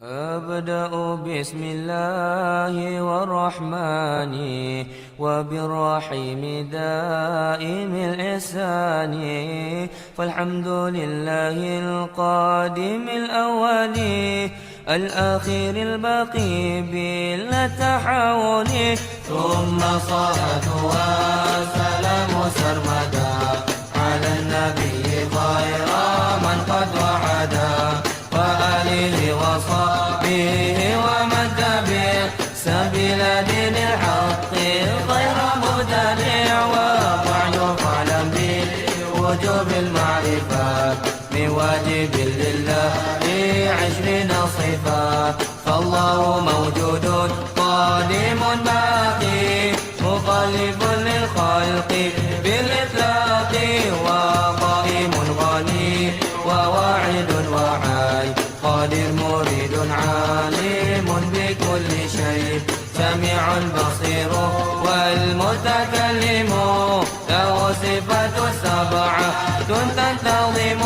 أبدأ بسم الله والرحمن وبالرحيم دائم الإحسان. فالحمد لله القادم الأول الآخر الباقي بلا تحول، ثم صلاة وسلام سرمدا على النبي خير من قد وعدا، وآله وصحبه ومن تبع سبيل دين الحق غير مبتدع. وبعد فاعلم بوجوب المعرفة من واجب لله 20 صفة، فالله موجود قادم باقي مخالف للخلق بالإطلاق، وقائم غني وواعد وحي قادر مريد عالم بكل شيء سميع بصير والمتكلم له صفات سبعة تنتظم،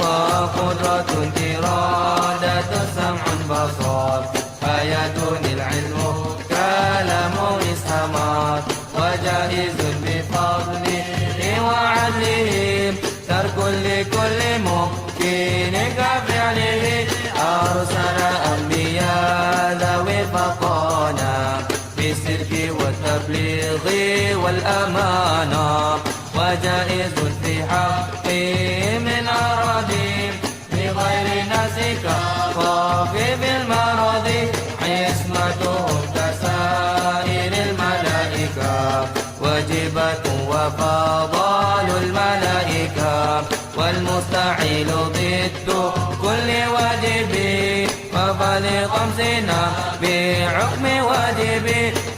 وقدرة إرادة سمع بصر حياة العلم كلام إسهامات، وجائز بفضله وعدله ترك لكل ممكن كفعله. أرسل أنبياء ذوي فقانا بالصدق والتبليغ والأمانة، وجائز في حقهم من أراضيهم بغير نسك خاف بالمرض، عصمتهم كسائر الملائكة واجبة وفضال الملائكة، والمستحيل ضد كل واجب، وفلخمسنا بحكم واجب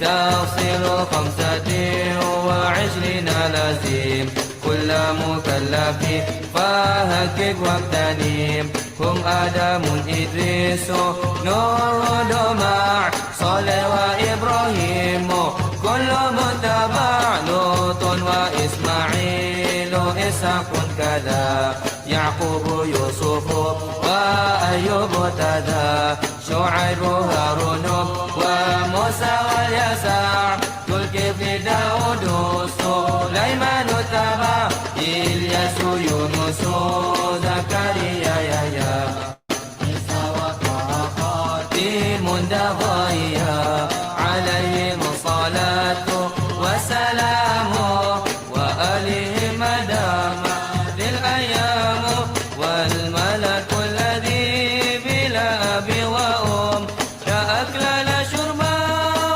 تفصيل 25 لازم كل مكلف فهكك واغتنم. هم آدم إدريس نور دمع صالح وإبراهيم كل متبع، لوط وإسماعيل إسحاق كذا يعقوب يوسف وأيوب تذا، شعيب هارون وموسى واليسع ذو الكفل داود سليمان تبع، إلياس يونس زكريا يحيى عيسى وطه خاتم دغيا، عليهم الصلاة والسلام وآلهم دام للأيام، والملك الذي بلا أب وأم لا أكل لا شرب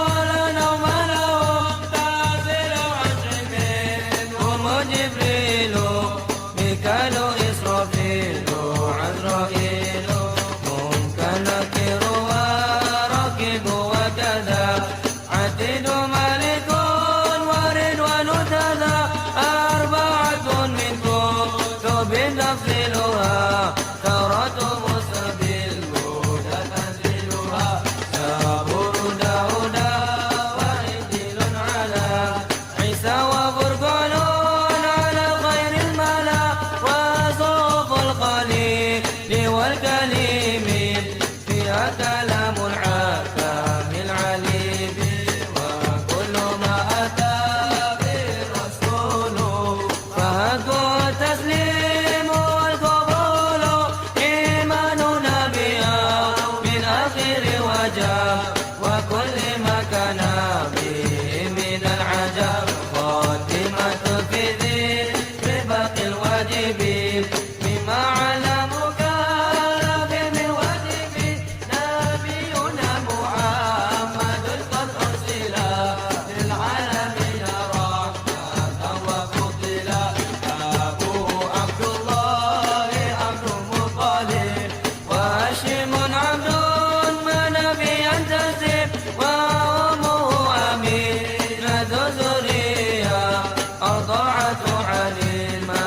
ولا نوم لهم، تنزل عشر منهم جبريل ميكال إسرافيل عزرائيل منكر نكير وراكب وكذا، عتيد ملك ورضوان كذا، أربعة من كتب تفصيلها توراة موسى بالهدى تنزيلها، زبور داود وإنجيل على عيسى وفرقان على خير الملا، وصوف الخليل والكليم فيها كلام الحكام العليم، وكل ما أتى به الرسول فهدوا التسليم والقبول، إيماننا بها من آخر وجه وكل ما كان به من العجب، خاتمة في ذكر باقي الواجبين مما علمك من واجب، نبينا محمد قد أرسل للعالمين رحمة وفضلا، أبوه عبد الله عبد مطلب وهاشم عبد مناف ينتسب، وأمه أمينة ذرية أرضعت عليمة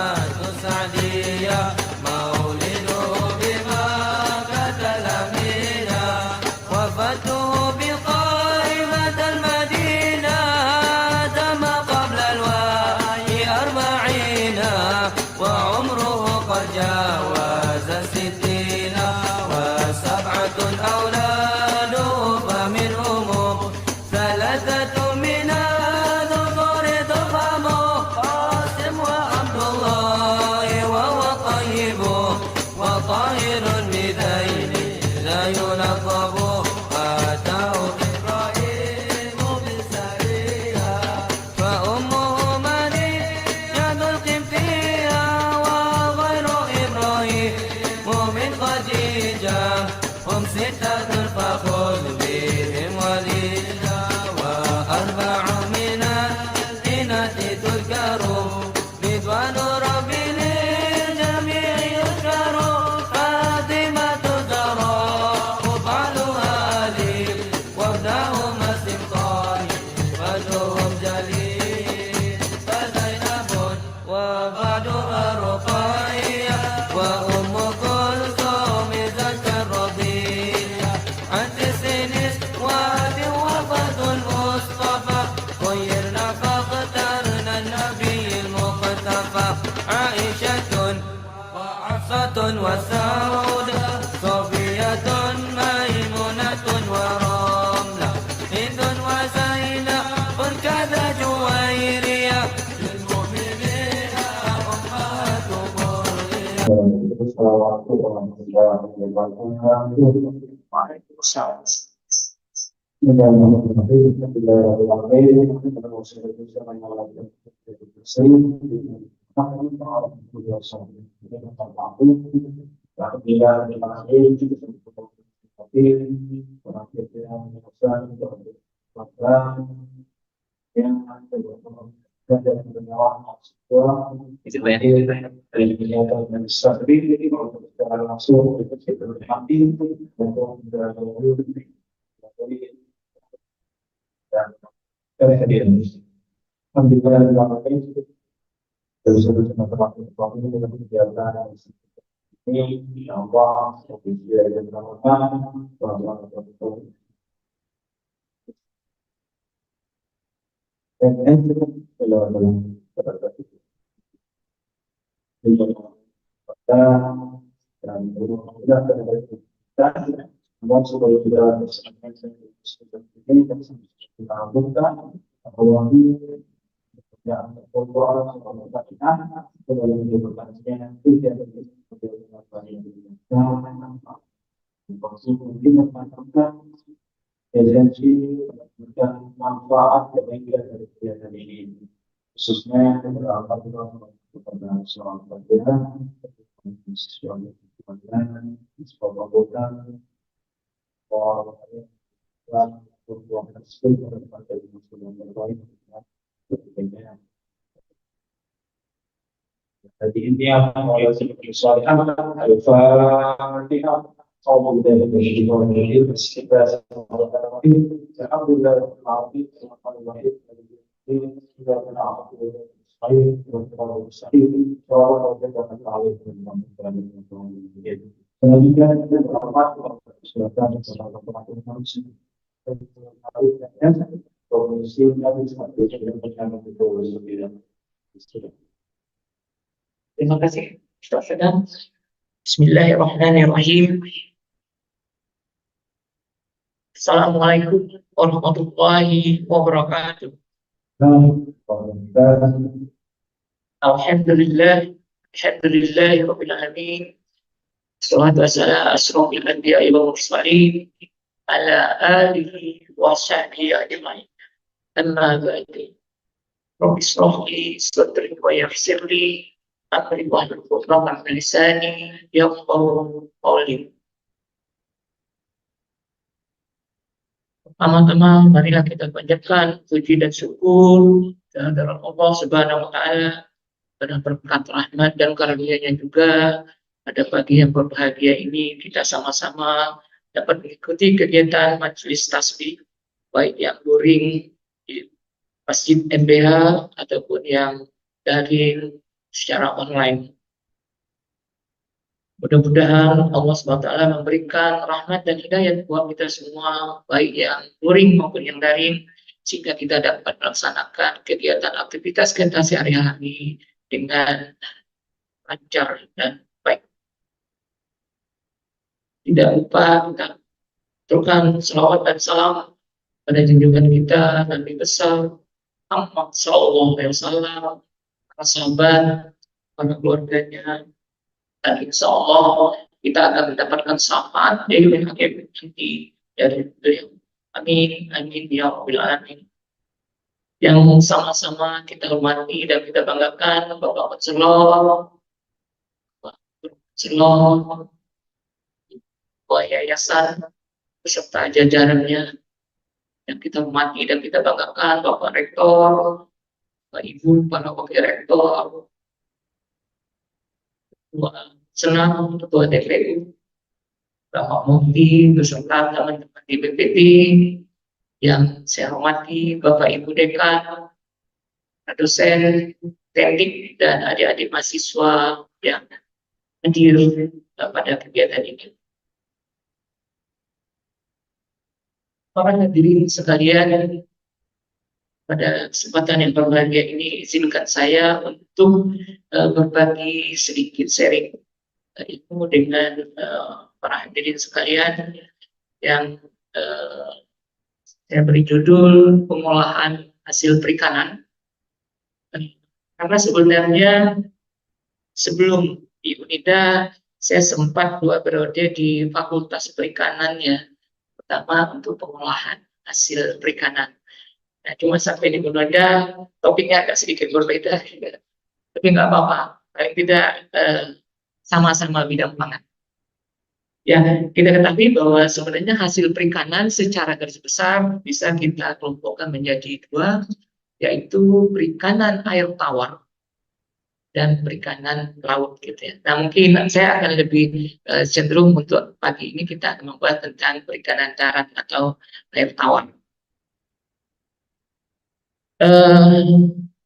سعدية، مولده بمكة الأمينة وفاته بقائمة المدينة، تم قبل الوحي 40 وعمره قد جاوز 60 وسبعة أولاد ستة فخذ بهم ولله وأربع من الإناث تذكر رضوان ربي للجميع يذكر فاطمة الزهراء وفعلها أليم وابدأهم السلطان فدهم جليل فزينب وبعدها رقية وأم كلثوم ذات الرضيع عن تسع نسوات وفاة المصطفى خيرنا فاخترنا النبي المقتفى عائشة وحفصة وسودة صفية ميمونة ورملة هند وزينب كذا جويرية للمؤمنين أمهات مرضية. Assalamualaikum warahmatullahi wabarakatuh. Waalaikumsalam. Itu esensi dan manfaat yang dari kegiatan ini, khususnya beberapa kepada seorang pelajar, siswa yang sekolah bukan, dan berbuat tersebut pada muslim yang terbaik, tentunya. Jadi ini yang mulai seperti soal Al-Fatihah. Alhamdulillah Terima kasih, Ustaz Fadhan. Bismillahirrahmanirrahim. Assalamualaikum warahmatullahi wabarakatuh. Alhamdulillah, alhamdulillahi rabbil alamin. Salatu wassalamu ala asrofil anbiya'i wal mursalin ala alihi wa sahbihi ajma'in. Amma ba'du. Rabbi shrah li sadri wa yassir li amri wahlul 'uqdatam min lisani yafqahu qawli. Pertama-tama marilah kita panjatkan puji dan syukur kehadirat Allah Subhanahu wa taala pada berkat rahmat dan karunia-Nya juga pada pagi yang berbahagia ini kita sama-sama dapat mengikuti kegiatan majelis tasbih baik yang luring di Masjid MBH ataupun yang daring secara online. Mudah-mudahan Allah SWT memberikan rahmat dan hidayah buat kita semua, baik yang luring maupun yang daring, sehingga kita dapat melaksanakan kegiatan aktivitas kita sehari-hari dengan lancar dan baik. Tidak lupa kita aturkan salawat dan salam pada junjungan kita Nabi besar Muhammad SAW, para sahabat, para keluarganya, dan insya Allah kita akan mendapatkan syafaat dari hakim nanti dari beliau. Amin, amin ya Rabbil alamin. Yang sama-sama kita hormati dan kita banggakan Bapak Selong, ketua yayasan beserta jajarannya yang kita hormati dan kita banggakan, Bapak Rektor, Bapak Ibu, para Wakil Rektor, Senang, Ketua DPU, Bapak Mufti, beserta teman-teman di BPT, yang saya hormati, Bapak Ibu Dekan, dosen, teknik, dan adik-adik mahasiswa yang hadir pada kegiatan ini. Para hadirin sekalian, pada kesempatan yang berbahagia ini izinkan saya untuk berbagi sedikit sharing ilmu dengan para hadirin sekalian yang saya beri judul pengolahan hasil perikanan. Karena sebenarnya sebelum di UNIDA saya sempat 2 periode di Fakultas Perikanan ya. Pertama untuk pengolahan hasil perikanan. Nah, cuma sampai di UNIDA topiknya agak sedikit berbeda, tapi nggak apa-apa. Paling tidak sama-sama bidang pangan. Ya, kita ketahui bahwa sebenarnya hasil perikanan secara garis besar bisa kita kelompokkan menjadi 2, yaitu perikanan air tawar dan perikanan laut gitu ya. Nah, mungkin saya akan lebih cenderung untuk pagi ini kita akan membahas tentang perikanan darat atau air tawar.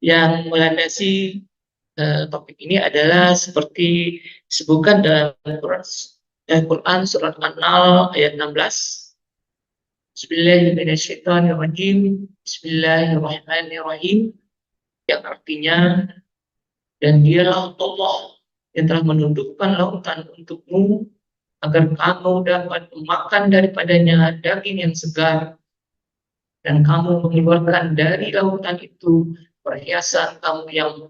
Yang melandasi topik ini adalah seperti disebutkan dalam Quran surat An-Nahl ayat 16. Bismillahirrahmanirrahim. Bismillahirrahmanirrahim. Yang artinya, dan dialah Allah yang telah menundukkan lautan untukmu agar kamu dapat makan daripadanya daging yang segar, dan kamu mengeluarkan dari lautan itu perhiasan kamu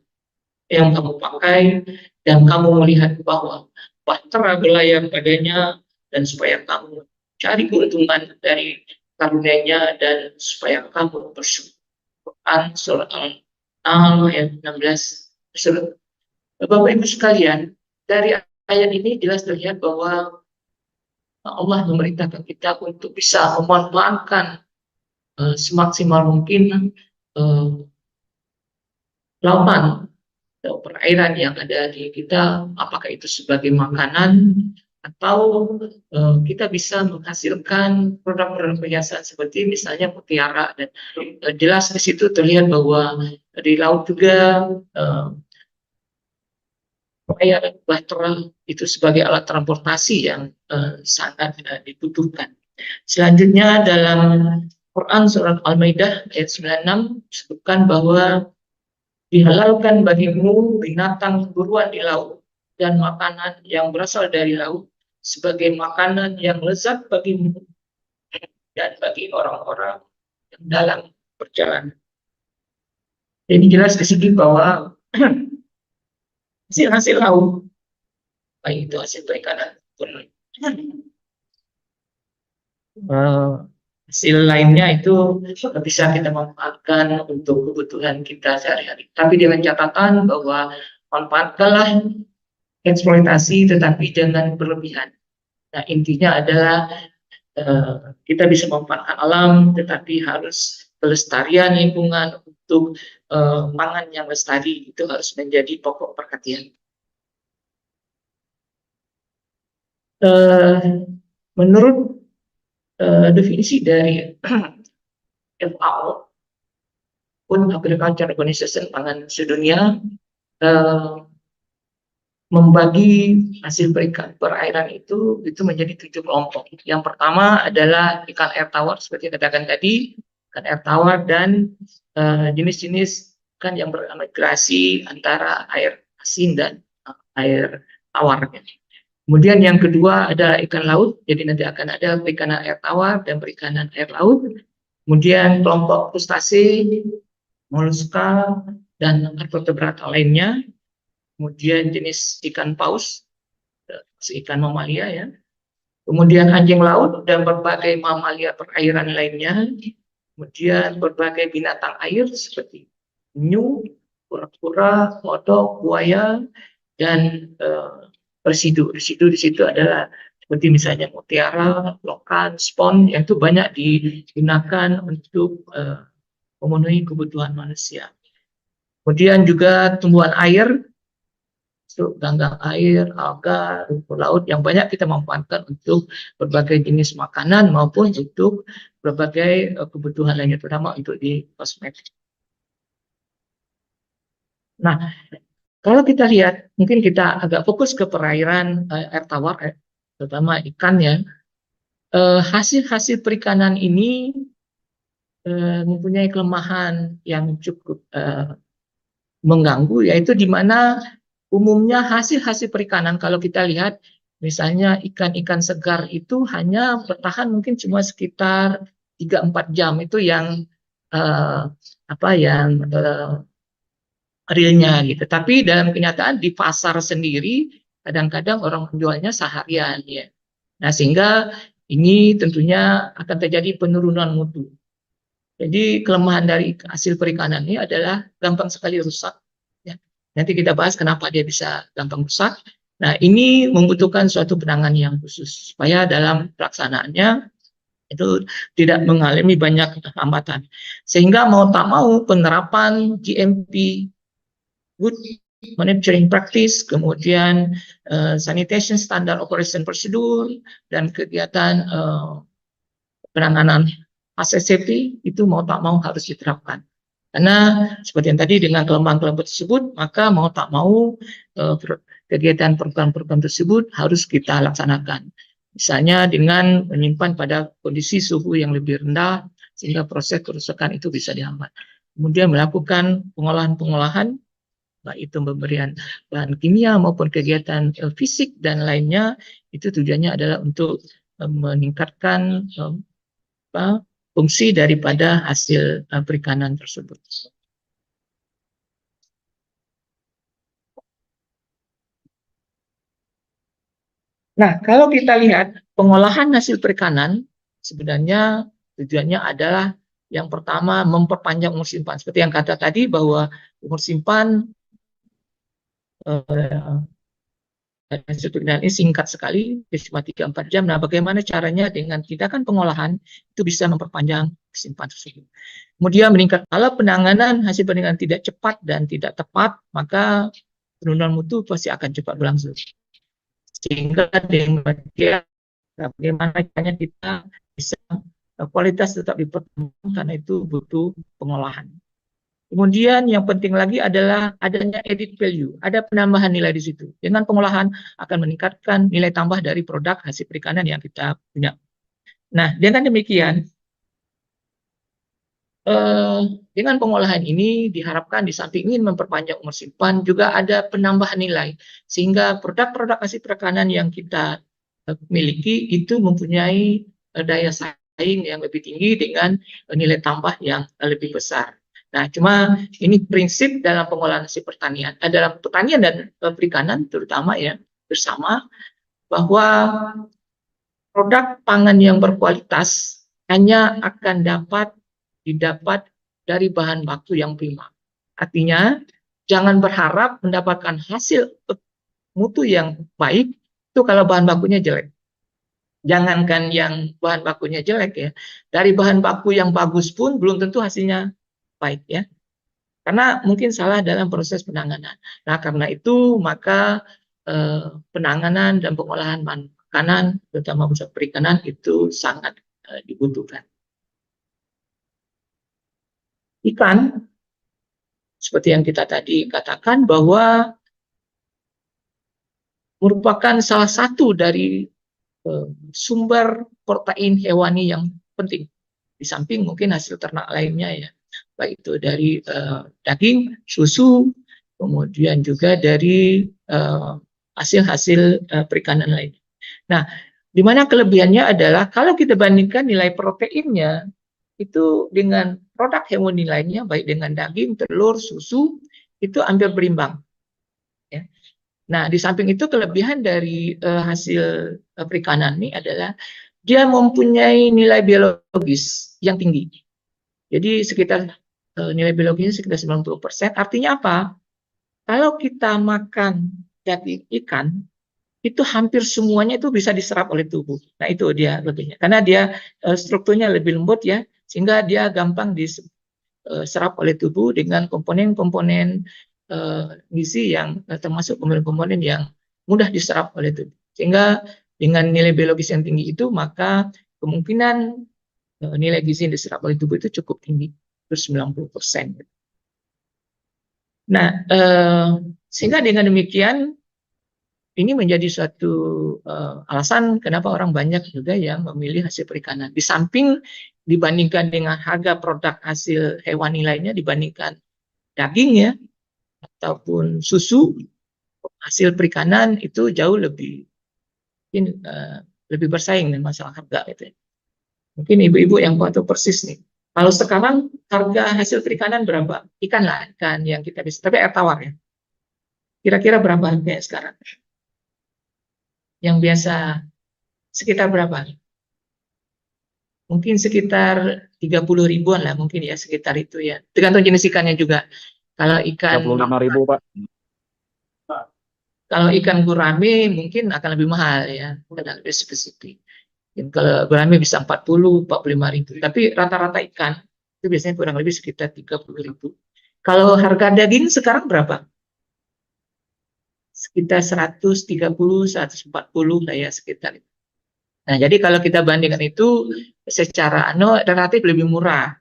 yang kamu pakai, dan kamu melihat bahwa bahtera berlayar padanya, dan supaya kamu cari keuntungan dari karunia-Nya, dan supaya kamu bersyukur. Quran surat Al-Nahl ayat 16. Bapak Ibu sekalian, dari ayat ini jelas terlihat bahwa Allah memerintahkan kita untuk bisa memanfaatkan semaksimal mungkin lautan atau perairan yang ada di kita, apakah itu sebagai makanan atau kita bisa menghasilkan produk-produk perhiasan seperti misalnya mutiara, dan jelas di situ terlihat bahwa di laut juga bahtera itu sebagai alat transportasi yang sangat dibutuhkan. Selanjutnya dalam Quran surat Al-Maidah ayat 96 disebutkan bahwa dihalalkan bagimu binatang buruan di laut dan makanan yang berasal dari laut sebagai makanan yang lezat bagimu dan bagi orang-orang yang dalam perjalanan. Jadi jelas di sini bahwa hasil laut, baik itu hasil perikanan hasil lainnya itu bisa kita manfaatkan untuk kebutuhan kita sehari-hari. Tapi dengan catatan bahwa manfaatkanlah eksploitasi tetapi jangan berlebihan. Nah, intinya adalah kita bisa memanfaatkan alam tetapi harus pelestarian lingkungan untuk pangan yang lestari itu harus menjadi pokok perhatian. Menurut definisi dari FAO, Food Agriculture Organization, pangan sedunia, membagi hasil perairan itu menjadi 7 kelompok. Yang pertama adalah ikan air tawar seperti katakan tadi, ikan air tawar dan jenis-jenis ikan yang bermigrasi antara air asin dan air tawar. Kemudian yang kedua adalah ikan laut, jadi nanti akan ada perikanan air tawar dan perikanan air laut. Kemudian kelompok krustase, moluska, dan vertebrata lainnya. Kemudian jenis ikan paus, ikan mamalia ya. Kemudian anjing laut dan berbagai mamalia perairan lainnya. Kemudian berbagai binatang air seperti penyu, kura-kura, kodok, buaya, dan residu. Residu di situ adalah seperti misalnya mutiara, lokan, spon, yang itu banyak digunakan untuk memenuhi kebutuhan manusia. Kemudian juga tumbuhan air, ganggang air, alga, rumput laut yang banyak kita manfaatkan untuk berbagai jenis makanan maupun untuk berbagai kebutuhan lainnya, terutama untuk di kosmetik. Nah, kalau kita lihat, mungkin kita agak fokus ke perairan air tawar, terutama ikan ya. Hasil-hasil perikanan ini mempunyai kelemahan yang cukup mengganggu, yaitu di mana umumnya hasil-hasil perikanan kalau kita lihat, misalnya ikan-ikan segar itu hanya bertahan mungkin cuma sekitar 3-4 jam, itu yang realnya gitu. Tapi dalam kenyataan di pasar sendiri kadang-kadang orang menjualnya seharian ya. Nah, sehingga ini tentunya akan terjadi penurunan mutu. Jadi kelemahan dari hasil perikanan ini adalah gampang sekali rusak. Ya. Nanti kita bahas kenapa dia bisa gampang rusak. Nah, ini membutuhkan suatu penanganan yang khusus supaya dalam pelaksanaannya itu tidak mengalami banyak hambatan. Sehingga mau tak mau penerapan GMP, Good Manufacturing Practice, kemudian Sanitation Standard Operation Procedure, dan kegiatan penanganan aset safety itu mau tak mau harus diterapkan. Karena seperti yang tadi dengan kelemahan-kelemahan tersebut, maka mau tak mau kegiatan program-program tersebut harus kita laksanakan. Misalnya dengan menyimpan pada kondisi suhu yang lebih rendah, sehingga proses kerusakan itu bisa dihambat. Kemudian melakukan pengolahan-pengolahan, baik itu pemberian bahan kimia maupun kegiatan fisik dan lainnya, itu tujuannya adalah untuk meningkatkan fungsi daripada hasil perikanan tersebut. Nah, kalau kita lihat pengolahan hasil perikanan, sebenarnya tujuannya adalah yang pertama memperpanjang umur simpan. Seperti yang kata tadi bahwa umur simpan hasil perikanan ini singkat sekali, cuma 3-4 jam. Nah, bagaimana caranya dengan tindakan pengolahan itu bisa memperpanjang simpan tersebut. Kemudian meningkat, kalau penanganan hasil perikanan tidak cepat dan tidak tepat, maka penurunan mutu pasti akan cepat berlangsung. Sehingga dengan bagaimana caranya kita bisa kualitas tetap dipertahankan, karena itu butuh pengolahan. Kemudian yang penting lagi adalah adanya added value, ada penambahan nilai di situ. Dengan pengolahan akan meningkatkan nilai tambah dari produk hasil perikanan yang kita punya. Nah, dengan demikian, dengan pengolahan ini diharapkan di samping ingin memperpanjang umur simpan, juga ada penambahan nilai, sehingga produk-produk hasil perikanan yang kita miliki itu mempunyai daya saing yang lebih tinggi dengan nilai tambah yang lebih besar. Nah, cuma ini prinsip dalam pengolahan hasil pertanian, dalam pertanian dan perikanan terutama ya, bersama bahwa produk pangan yang berkualitas hanya akan dapat didapat dari bahan baku yang prima. Artinya, jangan berharap mendapatkan hasil mutu yang baik itu kalau bahan bakunya jelek. Jangankan yang bahan bakunya jelek ya, dari bahan baku yang bagus pun belum tentu hasilnya baik ya, karena mungkin salah dalam proses penanganan. Nah, karena itu maka penanganan dan pengolahan makanan, terutama unsur perikanan, itu sangat dibutuhkan. Ikan, seperti yang kita tadi katakan, bahwa merupakan salah satu dari sumber protein hewani yang penting, di samping mungkin hasil ternak lainnya ya, baik itu dari daging, susu, kemudian juga dari hasil-hasil perikanan lain. Nah, di mana kelebihannya adalah kalau kita bandingkan nilai proteinnya itu dengan produk hewani lainnya, baik dengan daging, telur, susu, itu hampir berimbang. Ya. Nah, di samping itu kelebihan dari hasil perikanan ini adalah dia mempunyai nilai biologis yang tinggi. Jadi sekitar nilai biologisnya sekitar 90%. Artinya apa? Kalau kita makan daging ikan, itu hampir semuanya itu bisa diserap oleh tubuh. Nah, itu dia lebihnya. Karena dia strukturnya lebih lembut ya, sehingga dia gampang diserap oleh tubuh dengan komponen-komponen gizi yang termasuk komponen-komponen yang mudah diserap oleh tubuh. Sehingga dengan nilai biologis yang tinggi itu, maka kemungkinan nilai gizi yang diserap oleh tubuh itu cukup tinggi, terus 90%. Nah, sehingga dengan demikian ini menjadi suatu alasan kenapa orang banyak juga yang memilih hasil perikanan. Di samping dibandingkan dengan harga produk hasil hewani lainnya, dibandingkan daging ya, ataupun susu, hasil perikanan itu jauh lebih mungkin lebih bersaing dengan masalah harga gitu ya. Mungkin ibu-ibu yang tahu persis nih. Kalau sekarang harga hasil perikanan berapa? Ikan lah, ikan yang kita bisa, tapi air tawar ya. Kira-kira berapa harganya sekarang? Yang biasa sekitar berapa? Mungkin sekitar 30 ribuan lah mungkin ya, sekitar itu ya. Tergantung jenis ikannya juga. Kalau ikan 35.000, Pak. kalau ikan gurame mungkin akan lebih mahal ya, karena lebih spesifik. Kalau gurame bisa 40, 45 ribu. Tapi rata-rata ikan itu biasanya kurang lebih sekitar 30 ribu. Kalau harga daging sekarang berapa? Sekitar 130, 140 lah ya sekitar itu. Nah, jadi kalau kita bandingkan itu secara relatif lebih murah.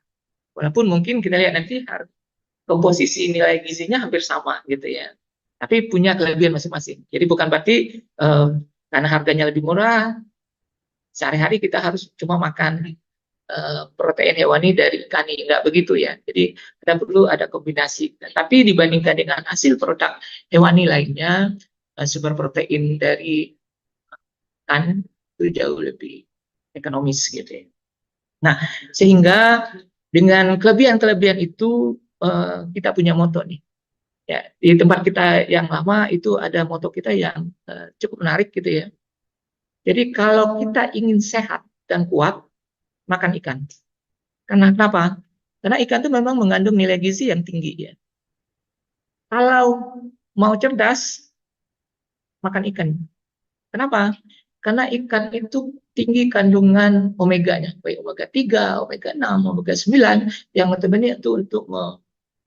Walaupun mungkin kita lihat nanti komposisi nilai gizinya hampir sama gitu ya. Tapi punya kelebihan masing-masing. Jadi bukan berarti karena harganya lebih murah, sehari-hari kita harus cuma makan protein hewani dari ikan, enggak begitu ya. Jadi kita perlu ada kombinasi. Tapi dibandingkan dengan hasil produk hewani lainnya, sumber protein dari ikan itu jauh lebih ekonomis gitu ya. Nah, sehingga dengan kelebihan-kelebihan itu kita punya moto nih. Ya, di tempat kita yang lama itu ada moto kita yang cukup menarik gitu ya. Jadi kalau kita ingin sehat dan kuat, makan ikan. Karena kenapa? Karena ikan itu memang mengandung nilai gizi yang tinggi ya. Kalau mau cerdas, makan ikan. Kenapa? Karena ikan itu tinggi kandungan omeganya, baik omega 3, omega 6, omega 9, yang notabene itu untuk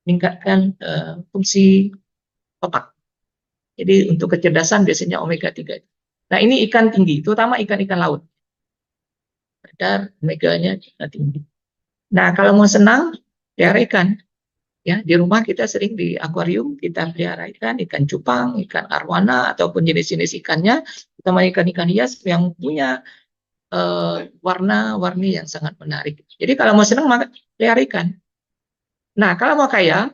meningkatkan fungsi otak. Jadi untuk kecerdasan biasanya omega 3. Nah, ini ikan tinggi, terutama ikan-ikan laut. Kadar omeganya tinggi. Nah, kalau mau senang, pelihara ikan. Ya, di rumah kita sering di akuarium kita pelihara ikan, ikan cupang, ikan arwana ataupun jenis-jenis ikannya, terutama ikan-ikan hias yang punya warna-warni yang sangat menarik. Jadi kalau mau senang maka pelihara ikan. Nah, kalau mau kaya,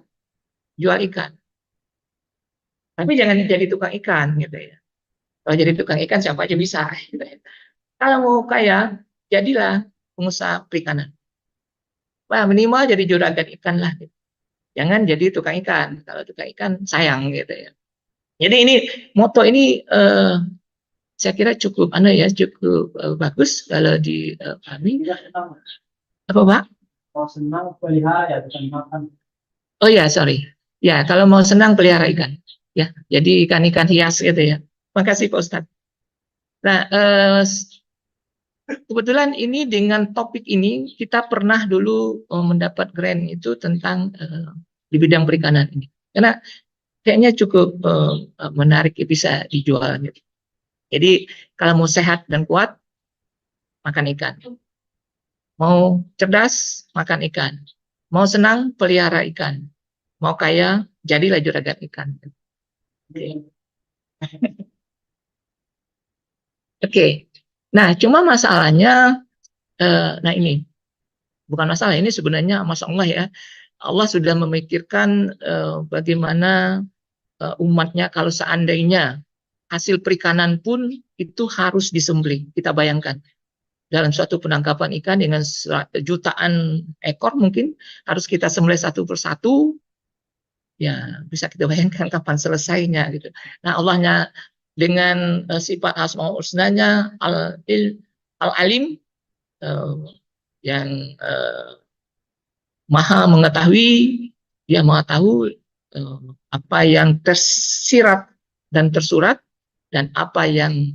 jual ikan. Tapi jangan jadi tukang ikan gitu ya. Kalau jadi tukang ikan siapa aja bisa gitu ya. Kalau mau kaya, jadilah pengusaha perikanan. Wah, minimal jadi juragan ikan lah gitu. Jangan jadi tukang ikan. Kalau tukang ikan sayang gitu ya. Jadi ini moto ini saya kira cukup cukup bagus kalau di kami. Apa Pak? Kalau senang pelihara ya, bukan makan. Oh ya, sorry. Ya, kalau mau senang pelihara ikan. Ya, jadi ikan-ikan hias gitu ya. Makasih Pak Ustadz. Nah, kebetulan ini dengan topik ini kita pernah dulu mendapat grant itu tentang di bidang perikanan ini. Karena kayaknya cukup menarik bisa dijual gitu. Jadi kalau mau sehat dan kuat, makan ikan. Mau cerdas, makan ikan. Mau senang, pelihara ikan. Mau kaya, jadilah juragan ikan. Oke. Nah, cuma masalahnya, nah ini bukan masalah, ini sebenarnya Masya Allah ya. Allah sudah memikirkan bagaimana umatnya kalau seandainya hasil perikanan pun itu harus disembelih. Kita bayangkan dalam suatu penangkapan ikan dengan jutaan ekor mungkin harus kita sembelih satu persatu. Ya, bisa kita bayangkan kapan selesainya gitu. Nah, Allahnya dengan sifat asmaul husnanya al-alim yang maha mengetahui, dia maha tahu apa yang tersirat dan tersurat, dan apa yang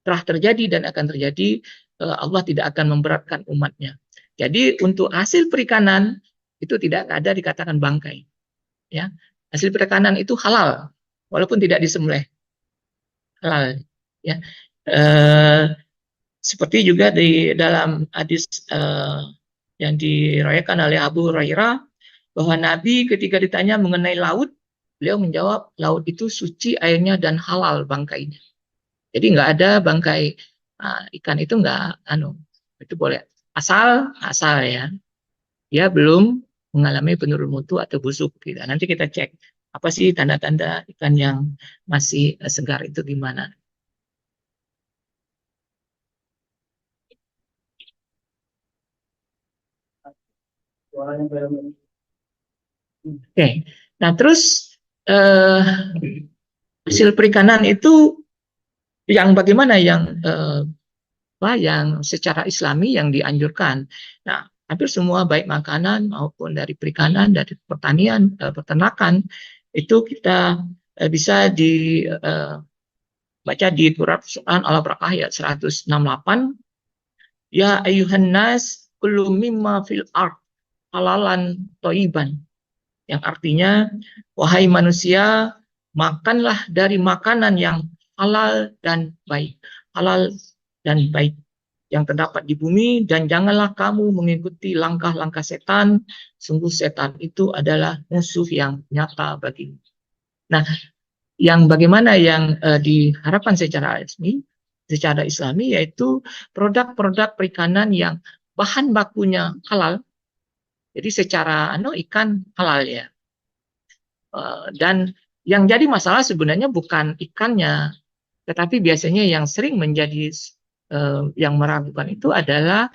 telah terjadi dan akan terjadi, Allah tidak akan memberatkan umatnya. Jadi untuk hasil perikanan itu tidak ada dikatakan bangkai, ya. Hasil perikanan itu halal, walaupun tidak disembelih, halal, ya. Eh, Seperti juga di dalam hadis yang diriwayatkan oleh Abu Hurairah bahwa Nabi ketika ditanya mengenai laut, beliau menjawab laut itu suci airnya dan halal bangkainya. Jadi nggak ada bangkai ikan itu nggak itu boleh asal ya dia belum mengalami penurun mutu atau busuk gitu. Nanti kita cek apa sih tanda-tanda ikan yang masih segar itu gimana. Suaranya belum. Oke, nah terus eh, hasil perikanan itu yang bagaimana yang secara Islami yang dianjurkan. Nah, hampir semua baik makanan maupun dari perikanan, dari pertanian, peternakan itu kita bisa baca di Quran Al-Baqarah ayat 168. Ya ayuhan nas kullu mimma fil ard halalan thayyiban. Yang artinya wahai manusia, makanlah dari makanan yang halal dan baik. Halal dan baik yang terdapat di bumi, dan janganlah kamu mengikuti langkah-langkah setan, sungguh setan itu adalah musuh yang nyata bagimu. Nah, yang bagaimana yang diharapkan secara Islami yaitu produk-produk perikanan yang bahan bakunya halal, jadi secara ikan halal ya. Dan yang jadi masalah sebenarnya bukan ikannya, tetapi biasanya yang sering menjadi yang meragukan itu adalah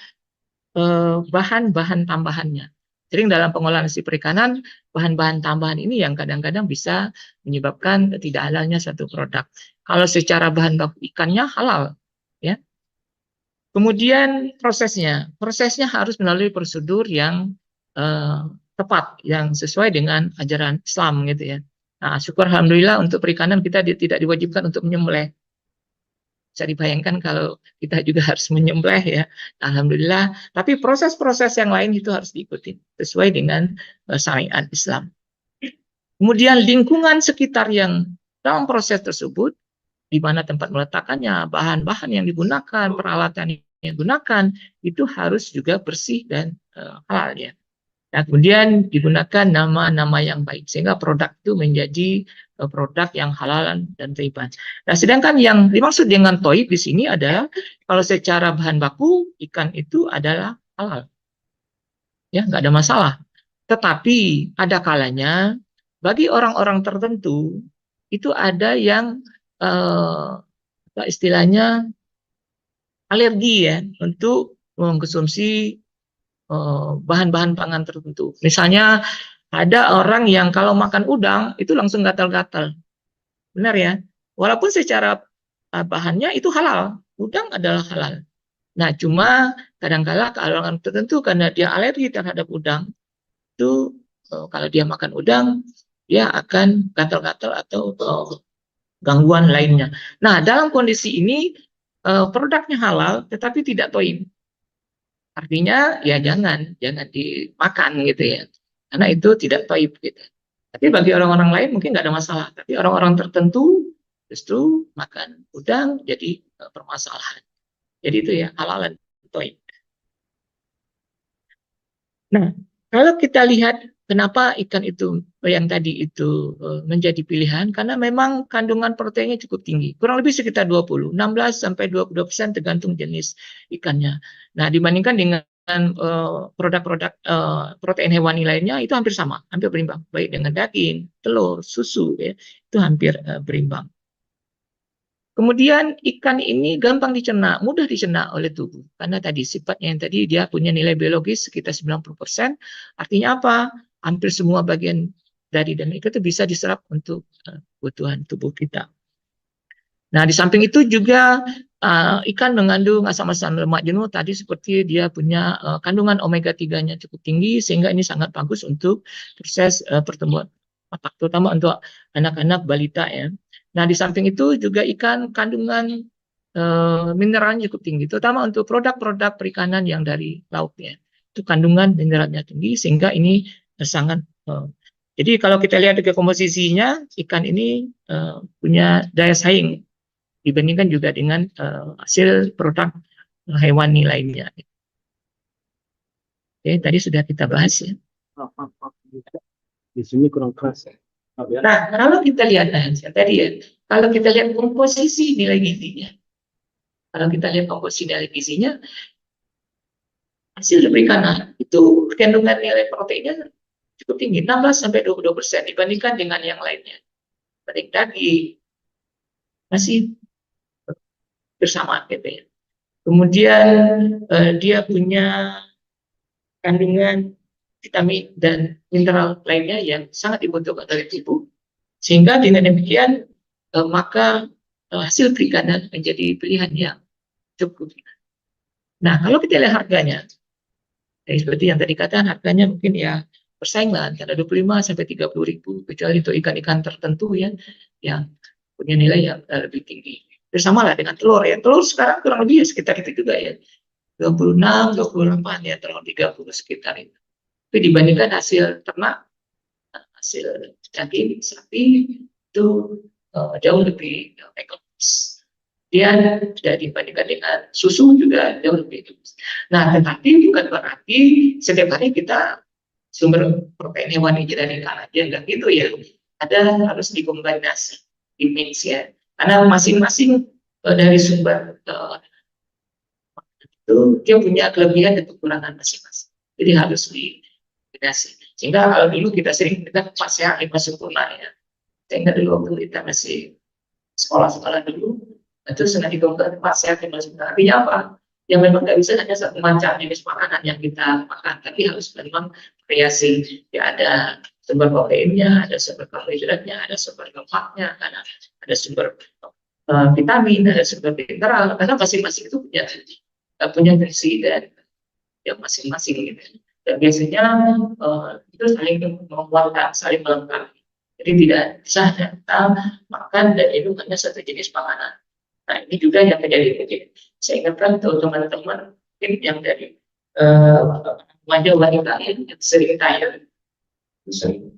bahan-bahan tambahannya. Sering dalam pengolahan hasil perikanan, bahan-bahan tambahan ini yang kadang-kadang bisa menyebabkan tidak halalnya satu produk. Kalau secara bahan baku ikannya halal, ya. Kemudian prosesnya harus melalui prosedur yang tepat, yang sesuai dengan ajaran Islam, gitu ya. Nah, syukur alhamdulillah untuk perikanan kita tidak diwajibkan untuk menyembelih. Bisa dibayangkan kalau kita juga harus menyembelih ya, alhamdulillah. Tapi proses-proses yang lain itu harus diikuti sesuai dengan syariat Islam. Kemudian lingkungan sekitar yang dalam proses tersebut, di mana tempat meletakkannya, bahan-bahan yang digunakan, peralatan yang digunakan, itu harus juga bersih dan halal ya. Nah, kemudian digunakan nama-nama yang baik sehingga produk itu menjadi produk yang halal dan thayyiban. Nah, sedangkan yang dimaksud dengan thayyib di sini adalah kalau secara bahan baku ikan itu adalah halal, ya nggak ada masalah. Tetapi ada kalanya bagi orang-orang tertentu itu ada yang istilahnya alergi ya untuk mengkonsumsi bahan-bahan pangan tertentu. Misalnya ada orang yang kalau makan udang itu langsung gatal-gatal. Benar ya? Walaupun secara bahannya itu halal. Udang adalah halal. Nah, cuma kadang-kala kalau orang tertentu karena dia alergi terhadap udang, itu kalau dia makan udang, dia akan gatal-gatal atau gangguan lainnya. Nah, dalam kondisi ini produknya halal tetapi tidak toim. Artinya ya jangan dimakan gitu ya. Karena itu tidak taib gitu. Tapi bagi orang-orang lain mungkin nggak ada masalah. Tapi orang-orang tertentu justru makan udang jadi permasalahan. Jadi itu ya halalan taib. Nah, kalau kita lihat kenapa ikan itu yang tadi itu menjadi pilihan, karena memang kandungan proteinnya cukup tinggi. Kurang lebih sekitar 16-22% tergantung jenis ikannya. Nah, dibandingkan dengan produk-produk protein hewani lainnya itu hampir sama, hampir berimbang. Baik dengan daging, telur, susu, ya, itu hampir berimbang. Kemudian ikan ini gampang dicerna, mudah dicerna oleh tubuh. Karena tadi sifatnya yang tadi dia punya nilai biologis sekitar 90%. Artinya apa? Hampir semua bagian dari dan itu bisa diserap untuk kebutuhan tubuh kita. Nah, di samping itu juga ikan mengandung asam-asam lemak jenuh tadi seperti dia punya kandungan omega 3-nya cukup tinggi sehingga ini sangat bagus untuk proses pertumbuhan otak, terutama untuk anak-anak balita ya. Nah, di samping itu juga ikan kandungan mineralnya cukup tinggi, terutama untuk produk-produk perikanan yang dari lautnya. Itu kandungan mineralnya tinggi, sehingga ini sangat jadi kalau kita lihat ke komposisinya, ikan ini punya daya saing dibandingkan juga dengan hasil produk hewani lainnya. Oke, tadi sudah kita bahas ya. Di sini kurang keras ya. Nah, kalau kita lihat tadi ya, kalau kita lihat komposisi nilai gizinya, kalau kita lihat komposisi nilai gizinya, hasil perikanan itu kandungan nilai proteinnya cukup tinggi, 16-22% dibandingkan dengan yang lainnya. Dibanding daging, masih bersamaan gitu ya. Kemudian dia punya kandungan vitamin dan mineral lainnya yang sangat dibutuhkan oleh tubuh. Sehingga dengan demikian maka hasil perikanan menjadi pilihan yang cukup. Nah, kalau kita lihat harganya, seperti yang tadi katakan, harganya mungkin ya persaingan karena 25-30 ribu, kecuali untuk ikan-ikan tertentu ya yang punya nilai yang lebih tinggi. Bersama lah dengan telur ya. Telur sekarang kurang lebih ya sekitar itu juga ya. 26, 28 ya, telur 30 sekitar itu. Tapi dibandingkan hasil ternak, hasil daging sapi itu jauh lebih ekonomis. Dia tidak dibandingkan dengan susu juga jauh lebih ekonomis. Nah, tetapi bukan berarti setiap hari kita sumber protein hewani dari ikan aja, enggak gitu ya. Ada harus dikombinasi, dimix ya. Karena masing-masing dari sumber itu dia punya kelebihan dan kekurangan masing-masing. Jadi harus dikombinasi. Sehingga kalau dulu kita sering dengar Pak Sehat Lima Sempurna ya. Saya ingat dulu waktu kita masih sekolah-sekolah dulu, itu sengaja dikombinasi Pak Sehat Lima Sempurna. Artinya apa? Yang memang nggak bisa hanya satu macam jenis makanan yang kita makan, tapi harus memang variasi. Ya, ada sumber proteinnya, ada sumber karbohidratnya, ada sumber lemaknya, ada sumber vitamin, ada sumber mineral. Karena masing-masing itu punya versi dan yang masing-masing gitu. Dan biasanya itu saling menguatkan, saling melengkapi. Jadi tidak bisa kita makan dan minum hanya satu jenis makanan. Nah, ini juga yang terjadi. Saya ingatkan untuk teman-teman yang dari wajah wanita yang sering tanya, sering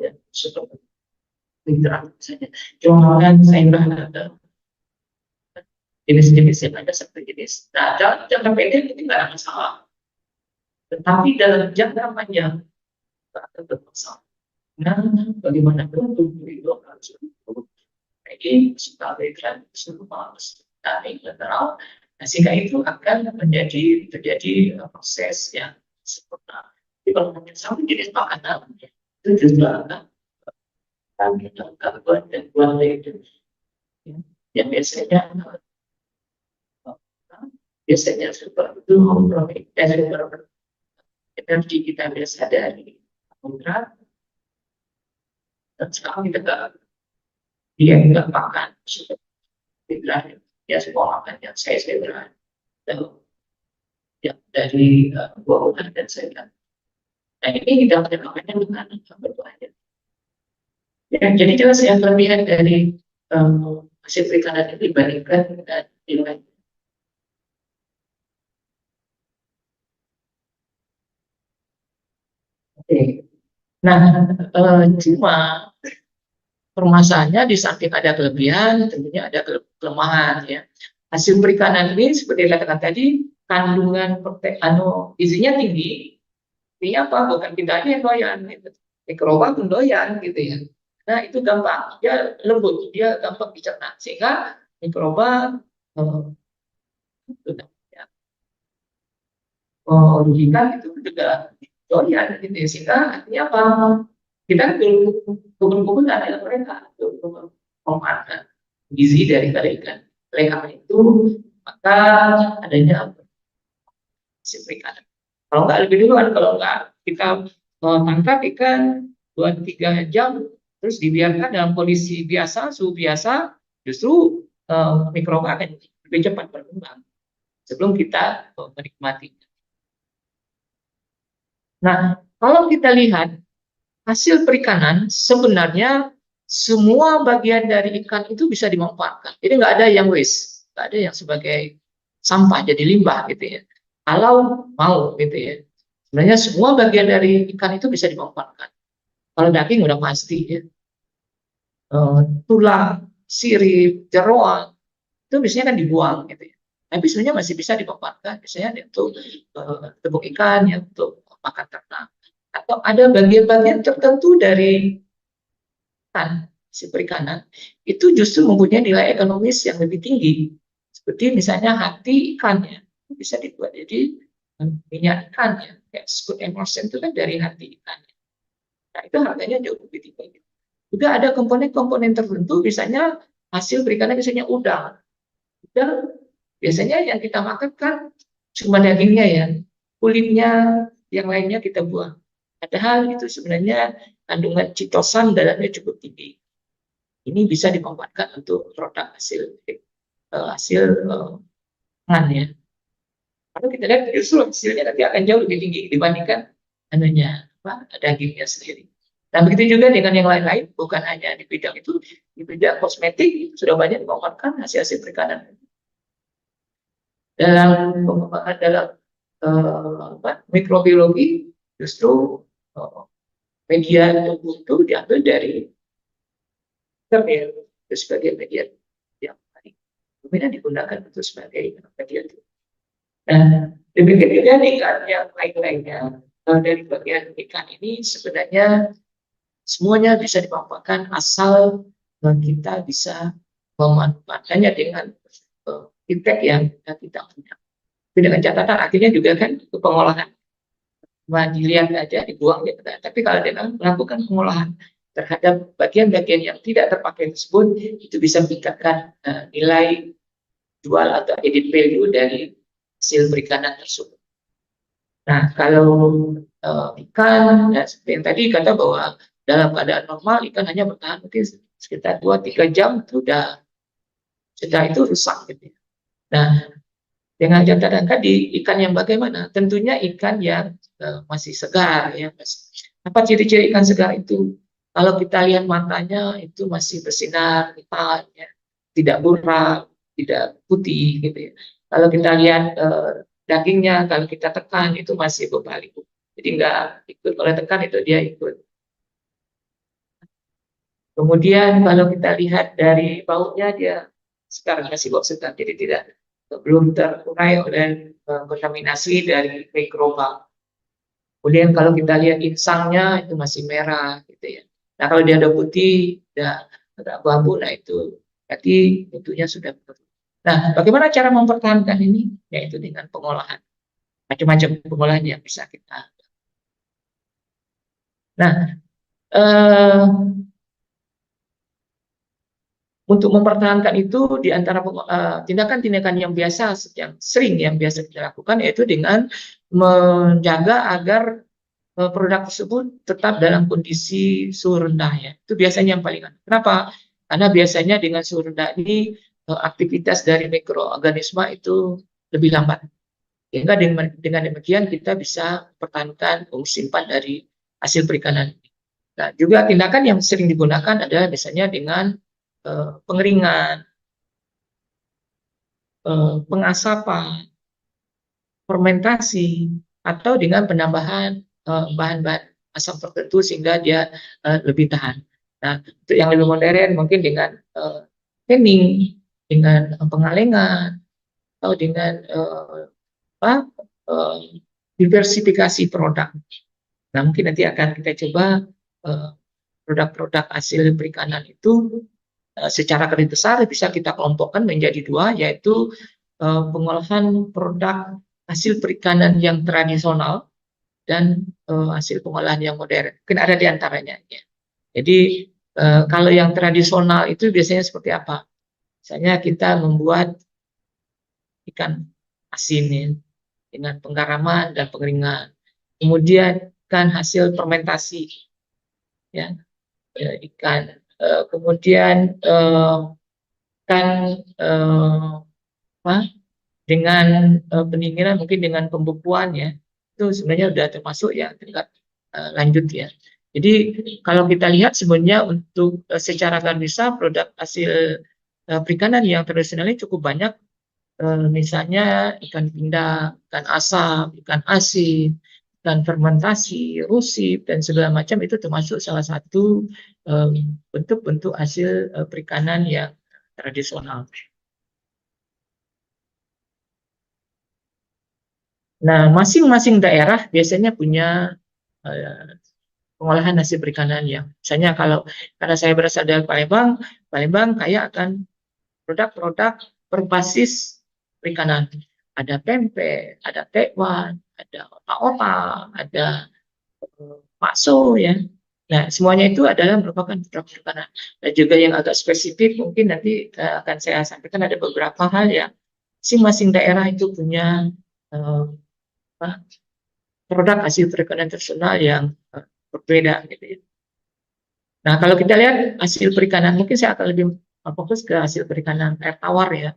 ya, seperti literal saja. Cuma kan saya berharap jenis-jenis yang ada satu jenis. Nah, dalam jangka pendek itu tidak ada masalah. Tetapi dalam jangka panjang tidak ada bermasalah. Nah, bagaimanapun tubuh itu harus jadi sebagai semua dari mineral, sehingga itu akan terjadi proses yang sempurna. Jadi kalau hanya satu jenis makanan itu juga akan gangguan dan kualitas itu yang biasanya super itu super energi kita biasa dari kontrak, dan sekarang kita dia nggak makan seperti ya semua makan yang saya berani ya dari buah dan sayuran. Nah, ini tidak ada makannya dengan berbahaya. Ya, jadi jelas ya kelebihan dari hasil perikanan ini dibandingkan dengan yang lain. Oke. Nah, cuma permasalahannya di samping ada kelebihan, tentunya ada kelemahan ya. Hasil perikanan ini seperti dikatakan tadi, kandungan protein gizinya tinggi. Ini apa? Bukan kita aja yang doyan, gitu. Mikroba pun doyan gitu ya. Nah, itu gampang, dia lembut, dia gampang dicerna, sehingga mikroba ya, rugikan itu juga doyan gitu ya. Sehingga artinya apa? Kita kebun-kebun ada mereka untuk memanfaatkan gizi dari ikan. Oleh karena itu, maka adanya hasil perikanan. Kalau nggak lebih dulu kan, kalau nggak kita tangkap ikan 2-3 jam, terus dibiarkan dalam kondisi biasa, suhu biasa, justru mikroba akan lebih cepat berkembang sebelum kita menikmati. Nah, kalau kita lihat hasil perikanan sebenarnya semua bagian dari ikan itu bisa dimanfaatkan. Jadi nggak ada yang waste, nggak ada yang sebagai sampah jadi limbah gitu ya. Kalau mau gitu ya. Sebenarnya semua bagian dari ikan itu bisa dimanfaatkan. Kalau daging udah pasti ya. Tulang, sirip, jeroan itu biasanya kan dibuang gitu ya. Tapi sebenarnya masih bisa dimanfaatkan, misalnya untuk tepung ikan ya, untuk makan ternak. Atau ada bagian-bagian tertentu dari ikan, si perikanan, itu justru mempunyai nilai ekonomis yang lebih tinggi. Seperti misalnya hati ikannya, itu bisa dibuat jadi minyak ikan ya, kayak food emulsion itu kan dari hati ikan. Nah itu harganya jauh lebih tinggi. Juga ada komponen-komponen tertentu, misalnya hasil perikanan, misalnya udang. Udang biasanya yang kita makan kan cuma dagingnya ya, kulitnya, yang lainnya kita buang. Padahal itu sebenarnya kandungan chitosan dalamnya cukup tinggi. Ini bisa dimanfaatkan untuk produk hasil pangan ya. Kalau kita lihat justru hasilnya nanti akan jauh lebih tinggi dibandingkan dagingnya sendiri. Dan begitu juga dengan yang lain-lain, bukan hanya di bidang itu, di bidang kosmetik sudah banyak dimanfaatkan hasil-hasil perikanan. Dalam pengembangan dalam mikrobiologi, justru media tubuh itu diambil dari sel itu sebagai media yang paling dominan digunakan untuk sebagai media tubuh. Dan demikian juga ikan yang lain-lainnya dari bagian ikan ini sebenarnya semuanya bisa dimanfaatkan asal kita bisa memanfaatkannya dengan impact yang kita punya. Tapi dengan catatan akhirnya juga kan itu pengolahan. Cuma dilihat aja, dibuang gitu. Tapi kalau dengan melakukan pengolahan terhadap bagian-bagian yang tidak terpakai tersebut, itu bisa meningkatkan nilai jual atau added value dari hasil perikanan tersebut. Nah, kalau ikan, ya, seperti yang tadi kata bahwa dalam keadaan normal ikan hanya bertahan mungkin sekitar 2-3 jam sudah itu rusak gitu. Nah, dengan catatan tadi ikan yang bagaimana? Tentunya ikan yang masih segar ya. Apa ciri-ciri ikan segar itu? Kalau kita lihat matanya itu masih bersinar hitam ya, tidak buram, tidak putih gitu ya. Kalau kita lihat dagingnya, kalau kita tekan itu masih berbalik. Jadi nggak ikut oleh tekan itu dia ikut. Kemudian kalau kita lihat dari baunya dia sekarang masih bau sedang, jadi tidak belum terurai oleh kontaminasi dari mikroba. Kemudian kalau kita lihat insangnya itu masih merah gitu ya. Nah kalau dia ada putih, ada abu-abu, nah itu berarti tentunya sudah betul. Nah bagaimana cara mempertahankan ini? Yaitu dengan pengolahan. Macam-macam pengolahan yang bisa kita. Nah, untuk mempertahankan itu di antara tindakan-tindakan yang biasa, yang sering yang biasa kita lakukan yaitu dengan menjaga agar produk tersebut tetap dalam kondisi suhu rendah ya. Itu biasanya yang paling. Kenapa? Karena biasanya dengan suhu rendah ini aktivitas dari mikroorganisme itu lebih lambat. Sehingga dengan demikian kita bisa pertahankan simpan dari hasil perikanan. Nah, juga tindakan yang sering digunakan adalah misalnya dengan pengeringan, pengasapan, fermentasi, atau dengan penambahan bahan-bahan asam tertentu sehingga dia lebih tahan. Nah, untuk yang lebih modern mungkin dengan canning, dengan pengalengan, atau dengan diversifikasi produk. Nah, mungkin nanti akan kita coba produk-produk hasil perikanan itu secara garis besar bisa kita kelompokkan menjadi dua, yaitu pengolahan produk hasil perikanan yang tradisional dan hasil pengolahan yang modern. Mungkin ada di antaranya. Ya. Jadi kalau yang tradisional itu biasanya seperti apa? Misalnya kita membuat ikan asin ya, dengan penggaraman dan pengeringan. Kemudian ikan hasil fermentasi, ya, ikan. Kemudian ikan dengan pendinginan, mungkin dengan pembekuan ya, itu sebenarnya sudah termasuk ya tingkat lanjut ya. Jadi kalau kita lihat sebenarnya untuk secara garis besar produk hasil perikanan yang tradisional ini cukup banyak. Misalnya ikan pindang, ikan asap, ikan asin, ikan fermentasi, rusip, dan segala macam itu termasuk salah satu bentuk-bentuk hasil perikanan yang tradisional. Nah, masing-masing daerah biasanya punya pengolahan hasil perikanan yang, misalnya karena saya berasal dari Palembang, Palembang kaya akan produk-produk berbasis perikanan. Ada pempek, ada tekwan, ada otak-otak, ada bakso ya. Nah, semuanya itu adalah merupakan produk perikanan. Dan juga yang agak spesifik mungkin nanti akan saya sampaikan ada beberapa hal yang masing-masing daerah itu punya uh, produk hasil perikanan tradisional yang berbeda gitu ya. Nah, kalau kita lihat hasil perikanan, mungkin saya akan lebih fokus ke hasil perikanan air tawar ya.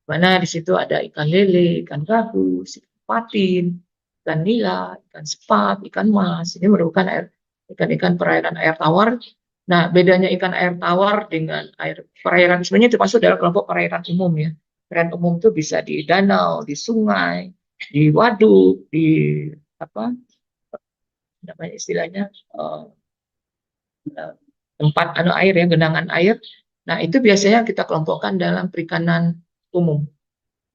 Mana di situ ada ikan lele, ikan gabus, ikan patin, ikan nila, ikan sepat, ikan mas. Ini merupakan ikan-ikan perairan air tawar. Nah, bedanya ikan air tawar dengan air perairan sebenarnya termasuk dalam kelompok perairan umum ya. Perairan umum itu bisa di danau, di sungai, di waduk, di apa namanya istilahnya tempat air ya, genangan air. Nah, itu biasanya kita kelompokkan dalam perikanan umum.